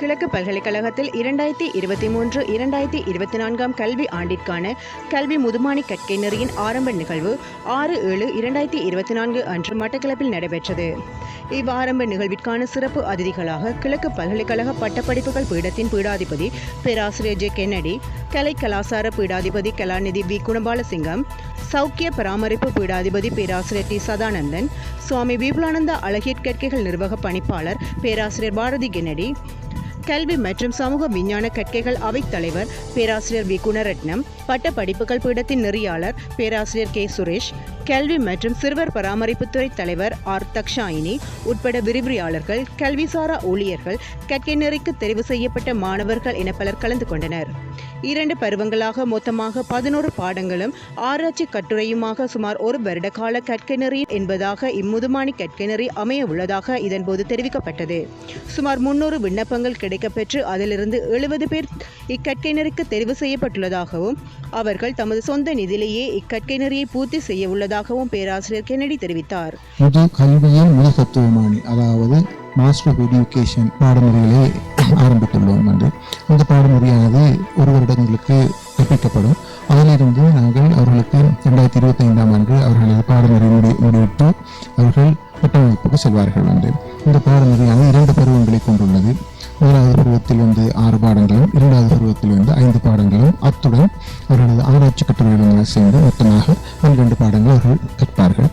கிழக்கு பல்கலைக்கழகத்தில் 2023-2024 கல்வி ஆண்டிற்கான கல்வி முதுமாணி கற்கை நெறியின் ஆரம்ப நிகழ்வு 6/7/2024 அன்று மட்டக்களப்பில் நடைபெற்றது. இவ்வாரம்ப நிகழ்விற்கான சிறப்பு அதிதிகளாக கிழக்கு பல்கலைக்கழக பட்டப்படிப்புகள் பீடத்தின் பீடாதிபதி பேராசிரியர் ஜே கென்னடி, கலை கலாசார பீடாதிபதி கலாநிதி வி குணபாலசிங்கம், சௌக்கிய பராமரிப்பு பீடாதிபதி பேராசிரியர் டி சதானந்தன், சுவாமி விபுலானந்தா அழகியற் கற்கைகள் நிர்வாக பணிப்பாளர் பேராசிரியர் பாரதி கென்னடி, கல்வி மற்றும் சமூக விஞ்ஞான கற்கைகள் அவைத் தலைவர் பேராசிரியர் வி குணரட்னம், பட்ட படிப்புகள் பீடத்தின் நெறியாளர் பேராசிரியர் கே சுரேஷ், கல்வி மற்றும் சிறுவர் பராமரிப்புத்துறை தலைவர் ஆர் தக்ஷாயினி உட்பட விரிவுரையாளர்கள், கல்விசாரா ஊழியர்கள், கற்கை நெறிக்கு தெரிவு செய்யப்பட்ட மாணவர்கள் என பலர் கலந்து கொண்டனர். 2 பருவங்களாக மொத்தமாக 11 பாடங்களும் ஆராய்ச்சி கட்டுரையுமாக சுமார் 1 வருட கால கற்கை நெறி என்பதாக இம்முதுமாணி கற்கை நெறி அமைய உள்ளதாக இதன்போது தெரிவிக்கப்பட்டது. சுமார் 300 விண்ணப்பங்கள் கிடைக்கப்பெற்று அதிலிருந்து 70 பேர் இக்கற்கை நெறிக்கு தெரிவு செய்யப்பட்டுள்ளதாகவும் அவர்கள் தமது சொந்த நிதியிலேயே இக்கற்கை நெறியை பூர்த்தி செய்ய உள்ளதாகவும் பேராசிரியர் கென்னடி தெரிவித்தார். இது கல்வியின் முழுத்தத்துவமானி, அதாவது மாஸ்டர் ஆஃப் எஜுகேஷன் பாடமுறைகளை ஆரம்பித்துள்ளோம். என்று இந்த பாடமுறையானது 1 வருடங்களுக்கு கற்பிக்கப்படும். அதிலிருந்து நாங்கள் அவர்களுக்கு 2025ஆம் ஆண்டு அவர்களது பாடமுறை முடிவிட்டு அவர்கள் பட்டமளிப்புக்கு செல்வார்கள். என்று இந்த பாடமுறையானது 2 பருவங்களை கொண்டுள்ளது. முதலாவது பருவத்தில் 6 பாடங்களும், 2வது பருவத்தில் 5 பாடங்களும், அத்துடன் அவர்களது ஆராய்ச்சி கட்டுரைகளுடன் சேர்ந்து மொத்தமாக 12 பாடங்கள் அவர்கள் கற்பார்கள்.